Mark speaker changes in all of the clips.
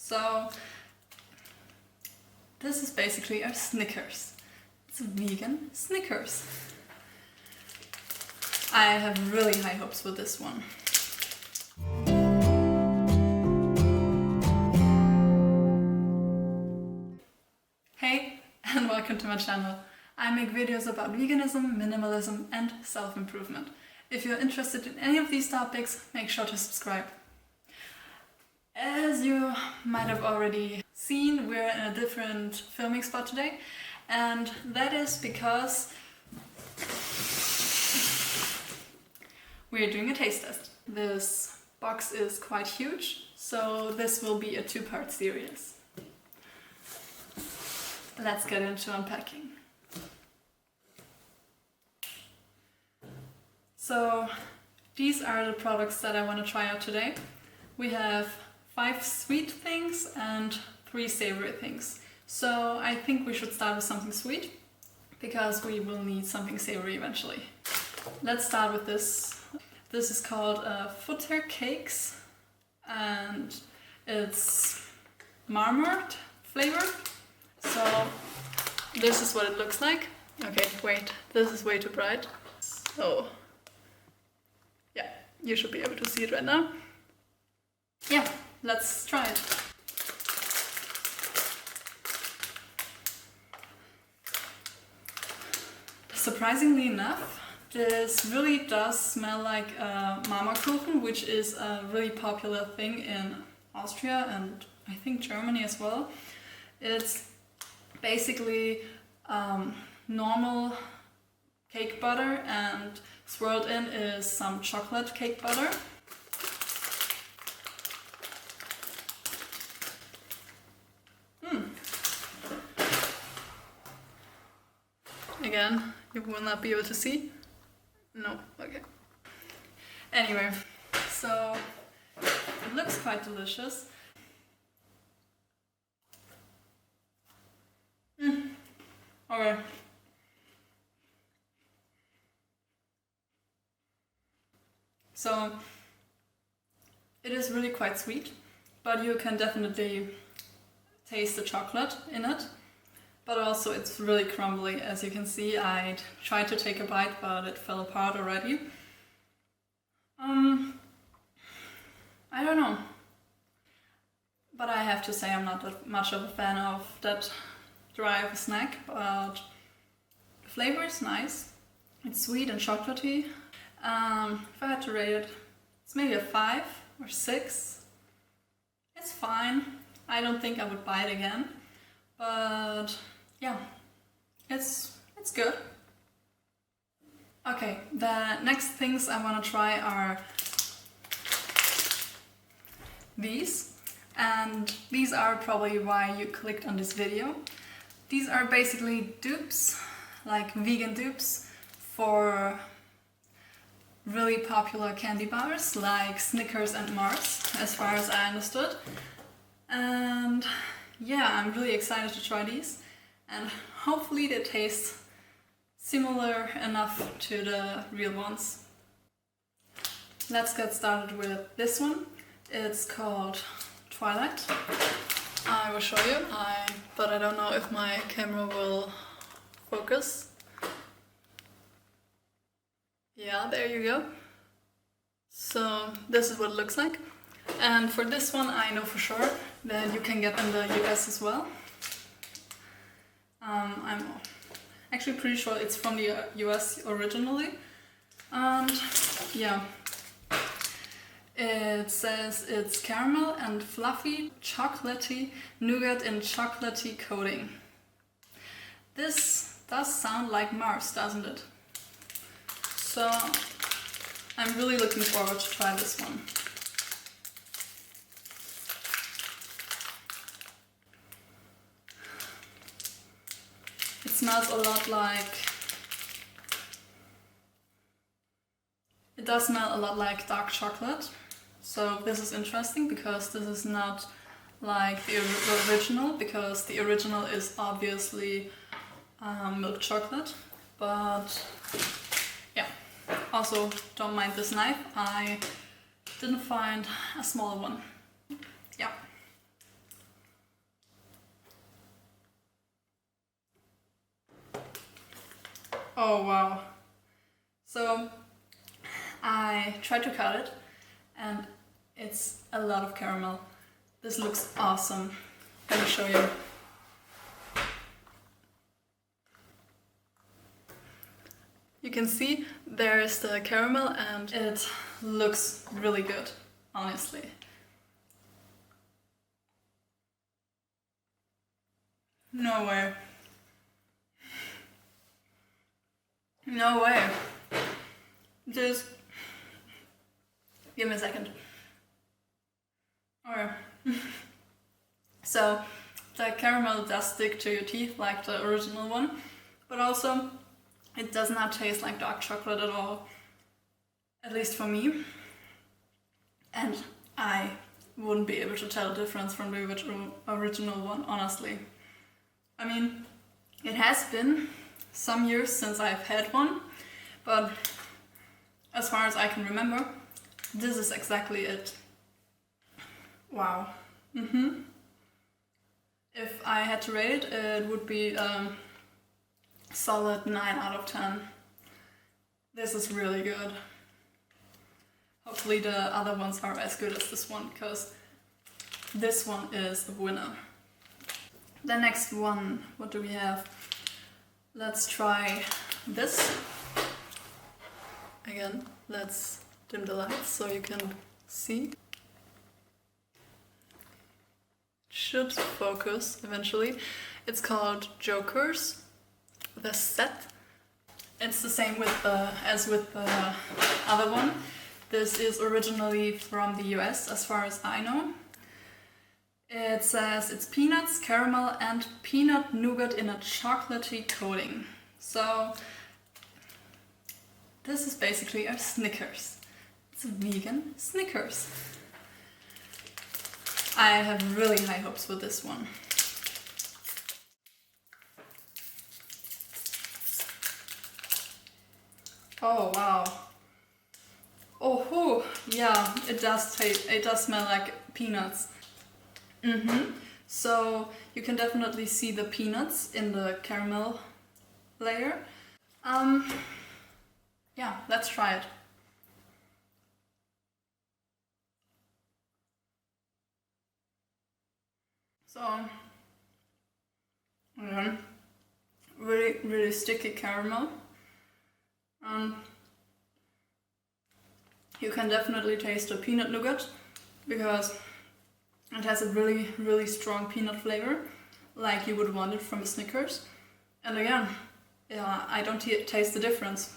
Speaker 1: So this is basically a Snickers. It's a vegan Snickers. I have really high hopes with this one. Hey, and welcome to my channel. I make videos about veganism, minimalism and self-improvement. If you're interested in any of these topics, make sure to subscribe. As you might have already seen, we're in a different filming spot today, and that is because we're doing a taste test. This box is quite huge, so this will be a two-part series. Let's get into unpacking. So these are the products that I want to try out today. We have 5 sweet things and 3 savory things. So I think we should start with something sweet, because we will need something savory eventually. Let's start with this. This is called FUTTERKEKS, and it's Marmor flavored. So this is what it looks like. Okay, wait, this is way too bright. So yeah, you should be able to see it right now. Yeah, let's try it. Surprisingly enough, this really does smell like Marmor, which is a really popular thing in Austria and I think Germany as well. It's basically normal cake butter, and swirled in is some chocolate cake butter. Again, you will not be able to see. No, okay. Anyway, so it looks quite delicious. Okay. So it is really quite sweet, but you can definitely taste the chocolate in it. But also it's really crumbly. As you can see, I tried to take a bite, but it fell apart already. I don't know. But I have to say I'm not that much of a fan of that dry of a snack, but the flavor is nice. It's sweet and chocolatey. If I had to rate it, it's maybe a 5 or 6. It's fine. I don't think I would buy it again, but yeah, it's good. Okay, the next things I want to try are these, and these are probably why you clicked on this video. These are basically dupes, like vegan dupes for really popular candy bars like Snickers and Mars, as far as I understood. And yeah, I'm really excited to try these, and hopefully they taste similar enough to the real ones. Let's get started with this one. It's called Twilight. I will show you, but I don't know if my camera will focus. Yeah, there you go. So this is what it looks like. And for this one I know for sure that you can get in the US as well. I'm actually pretty sure it's from the US originally. And yeah, it says it's caramel and fluffy, chocolatey, nougat and chocolatey coating. This does sound like Mars, doesn't it? So I'm really looking forward to try this one. It smells a lot like... It does smell a lot like dark chocolate. So this is interesting because this is not like the original, because the original is obviously milk chocolate. But yeah, also don't mind this knife. I didn't find a smaller one. Yeah. Oh wow. So I tried to cut it and it's a lot of caramel. This looks awesome. Let me show you. You can see there's the caramel and it looks really good, honestly. No way. No way. Just give me a second. Alright. So the caramel does stick to your teeth like the original one, but also it does not taste like dark chocolate at all, at least for me. And I wouldn't be able to tell the difference from the original one, honestly. I mean, it has been some years since I've had one, but as far as I can remember, this is exactly it. Wow. If I had to rate it, it would be solid 9 out of 10. This is really good. Hopefully the other ones are as good as this one, because this one is the winner. The next one, what do we have? Let's try this. Again, let's dim the lights so you can see. Should focus eventually. It's called JOKERZ, the set. It's the same with as with the other one. This is originally from the US, as far as I know. It says it's peanuts, caramel and peanut nougat in a chocolatey coating. So this is basically a Snickers. It's a vegan Snickers. I have really high hopes for this one. Oh wow. Oh yeah, it does taste, it does smell like peanuts. So you can definitely see the peanuts in the caramel layer. Yeah, let's try it. So, again, really sticky caramel. You can definitely taste the peanut nougat because it has a really strong peanut flavor, like you would want it from a Snickers. And again, yeah, I don't taste the difference.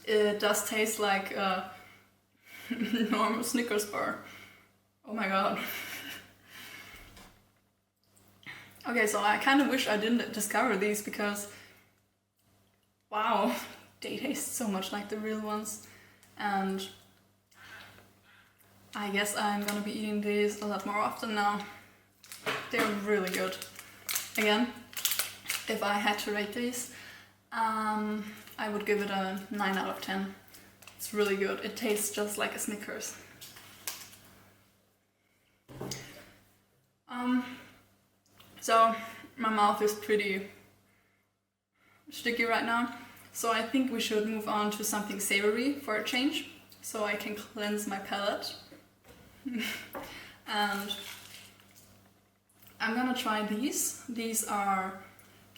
Speaker 1: It does taste like a normal Snickers bar. Oh my god. Okay, so I kind of wish I didn't discover these because, wow, they taste so much like the real ones. And I guess I'm gonna be eating these a lot more often now. They're really good. Again, if I had to rate these, I would give it a 9 out of 10. It's really good. It tastes just like a Snickers. So my mouth is pretty sticky right now, so I think we should move on to something savory for a change, so I can cleanse my palate. And I'm gonna try these. These are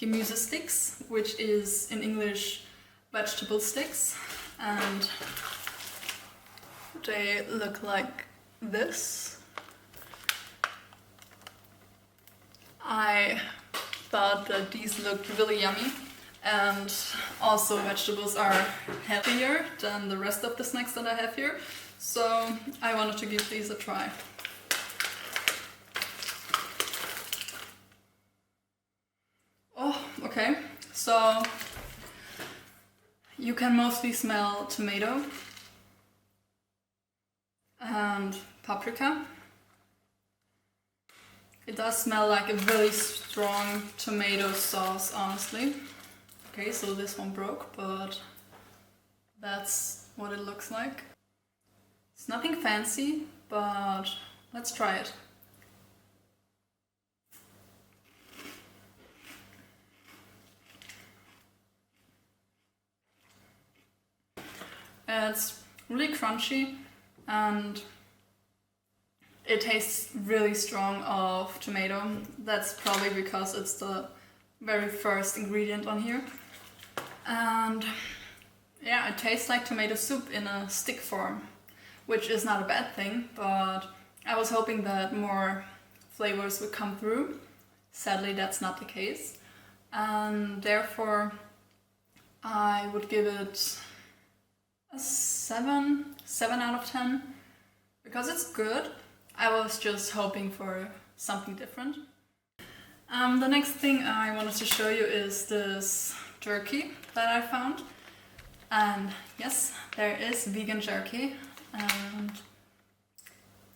Speaker 1: GEMÜSESTICKS, which is in English vegetable sticks, and they look like this. I thought that these looked really yummy, and also vegetables are healthier than the rest of the snacks that I have here, so I wanted to give these a try. Oh, okay, so you can mostly smell tomato and paprika. It does smell like a really strong tomato sauce, honestly. Okay, so this one broke, but that's what it looks like. It's nothing fancy, but let's try it. really crunchy, and it tastes really strong of tomato. That's probably because it's the very first ingredient on here. And yeah, it tastes like tomato soup in a stick form, which is not a bad thing, but I was hoping that more flavors would come through. Sadly, that's not the case. And therefore, I would give it a 7 out of 10, because it's good. I was just hoping for something different. The next thing I wanted to show you is this jerky that I found. And yes, there is vegan jerky, and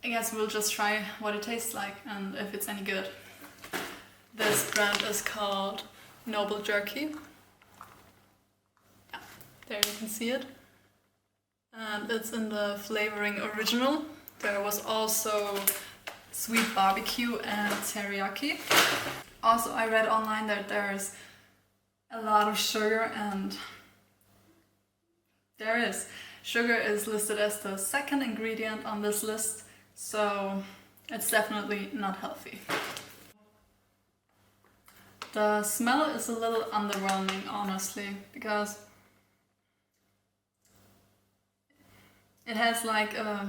Speaker 1: I guess we'll just try what it tastes like and if it's any good. This brand is called Noble Jerky. Yeah, there you can see it. And it's in the flavoring original. There was also sweet barbecue and teriyaki. Also, I read online that there's a lot of sugar, and there is. Sugar is listed as the second ingredient on this list, so it's definitely not healthy. The smell is a little underwhelming, honestly, because it has like a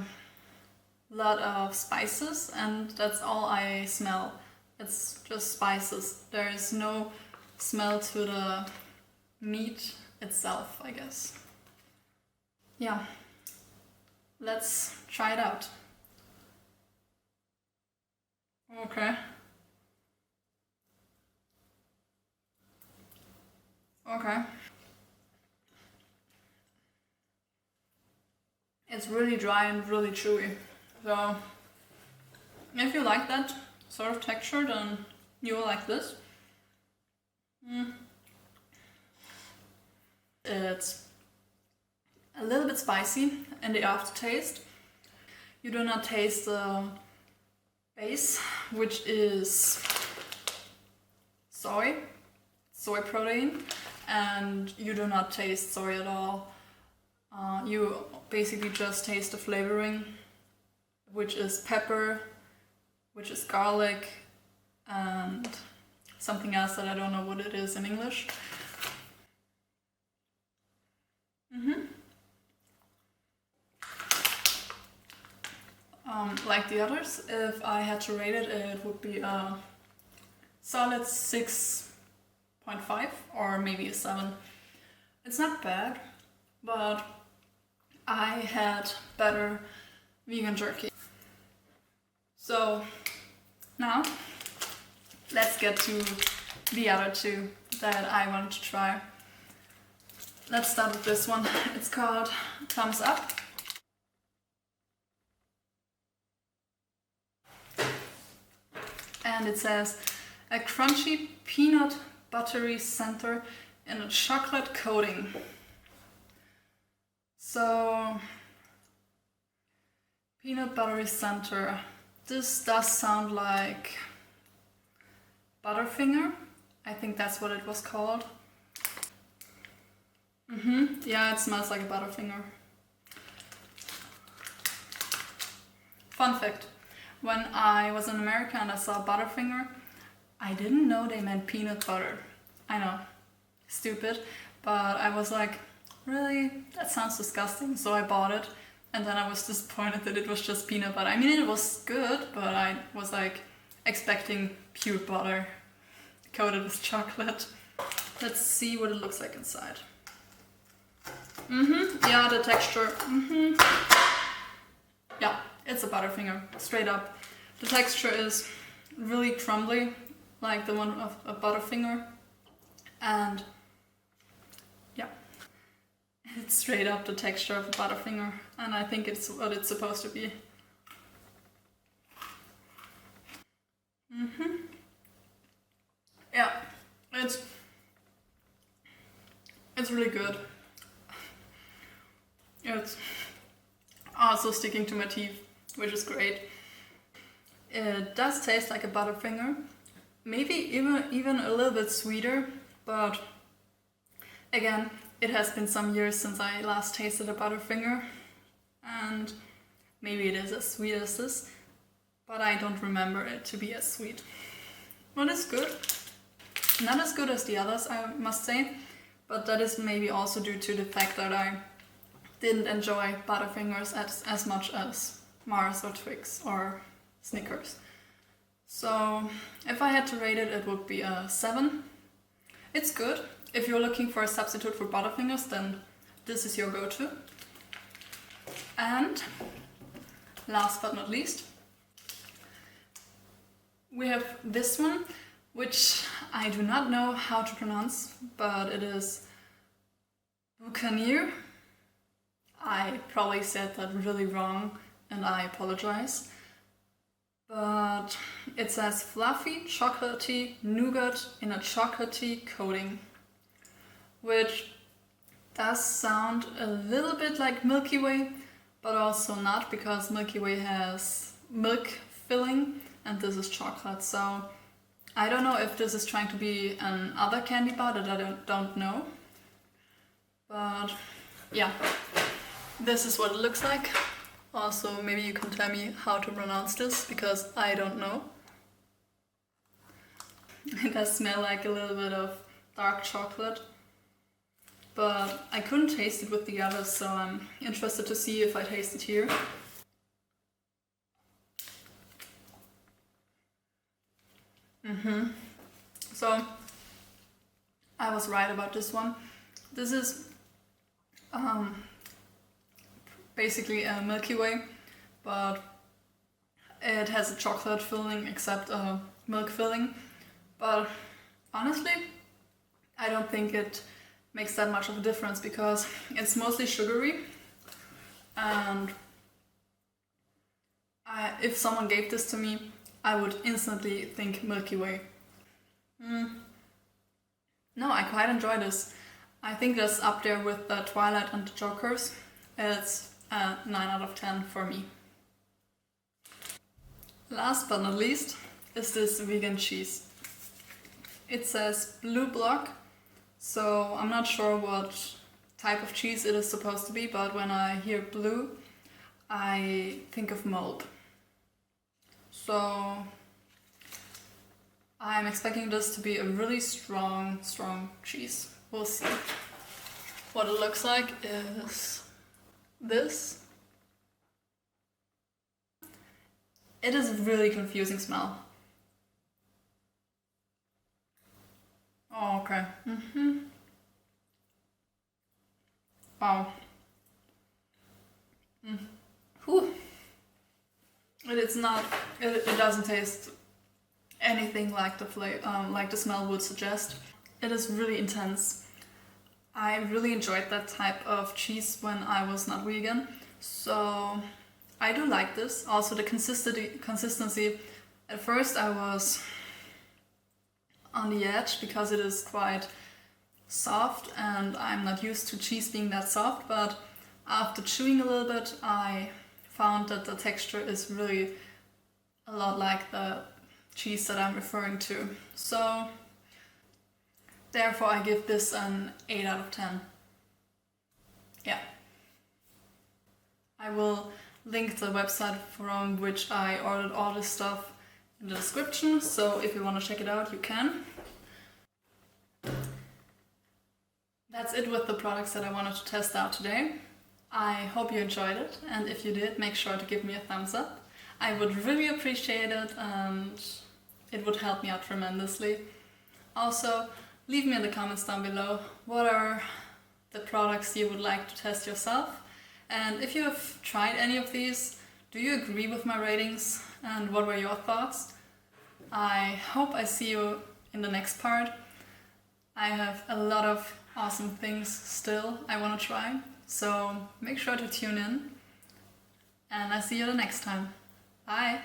Speaker 1: lot of spices, and that's all I smell. It's just spices. There is no smell to the meat itself, I guess. Yeah, let's try it out. Okay. Okay. It's really dry and really chewy. So if you like that sort of texture, then you will like this. It's a little bit spicy in the aftertaste. You do not taste the base, which is soy protein, and you do not taste soy at all. You basically just taste the flavoring, which is pepper, which is garlic, and something else that I don't know what it is in English. Like the others, if I had to rate it, it would be a solid 6.5 or maybe a 7. It's not bad, but I had better vegan jerky. So now let's get to the other two that I wanted to try. Let's start with this one. It's called Thumbs Up. And it says, a crunchy peanut buttery center in a chocolate coating. So, peanut buttery center. This does sound like Butterfinger. I think that's what it was called. Yeah, it smells like a Butterfinger. Fun fact. When I was in America and I saw Butterfinger, I didn't know they meant peanut butter. I know, stupid, but I was like, really? That sounds disgusting. So I bought it, and then I was disappointed that it was just peanut butter. I mean, it was good, but I was like expecting pure butter coated with chocolate. Let's see what it looks like inside. Yeah, the texture. Yeah. It's a Butterfinger, straight up. The texture is really crumbly, like the one of a Butterfinger. And yeah, it's straight up the texture of a Butterfinger. And I think it's what it's supposed to be. Yeah, it's really good. It's also sticking to my teeth, which is great. It does taste like a Butterfinger, maybe even a little bit sweeter, but again, it has been some years since I last tasted a Butterfinger, and maybe it is as sweet as this, but I don't remember it to be as sweet. Well, it's good. Not as good as the others, I must say, but that is maybe also due to the fact that I didn't enjoy Butterfingers as much as Mars or Twix or Snickers. So if I had to rate it, it would be a 7. It's good. If you're looking for a substitute for Butterfingers, then this is your go-to. And last but not least, we have this one, which I do not know how to pronounce, but it is Buccaneer. I probably said that really wrong and I apologize. But it says fluffy, chocolatey nougat in a chocolatey coating, which does sound a little bit like Milky Way, but also not, because Milky Way has milk filling and this is chocolate. So I don't know if this is trying to be another candy bar that I don't know. But yeah, this is what it looks like. Also, maybe you can tell me how to pronounce this, because I don't know. It does smell like a little bit of dark chocolate, but I couldn't taste it with the others, so I'm interested to see if I taste it here. So, I was right about this one. This is basically a Milky Way, but it has a chocolate filling except a milk filling. But honestly, I don't think it makes that much of a difference, because it's mostly sugary, and if someone gave this to me, I would instantly think Milky Way. No, I quite enjoy this. I think that's up there with the Twilight and the Jokers. It's a 9 out of 10 for me. Last but not least is this vegan cheese. It says blue block, so I'm not sure what type of cheese it is supposed to be, but when I hear blue, I think of mold. So I'm expecting this to be a really strong cheese. We'll see. What it looks like is this. It is a really confusing smell. Oh, okay. Wow. Whew. It's not. It doesn't taste anything like the smell would suggest. It is really intense. I really enjoyed that type of cheese when I was not vegan, so I do like this. Also the consistency. At first I was on the edge because it is quite soft and I'm not used to cheese being that soft, but after chewing a little bit I found that the texture is really a lot like the cheese that I'm referring to. So therefore I give this an 8 out of 10. Yeah. I will link the website from which I ordered all this stuff in the description, so if you want to check it out, you can. That's it with the products that I wanted to test out today. I hope you enjoyed it, and if you did, make sure to give me a thumbs up. I would really appreciate it, and it would help me out tremendously. Also, leave me in the comments down below what are the products you would like to test yourself, and if you have tried any of these, do you agree with my ratings and what were your thoughts? I hope I see you in the next part. I have a lot of awesome things still I want to try, so make sure to tune in, and I see you the next time. Bye!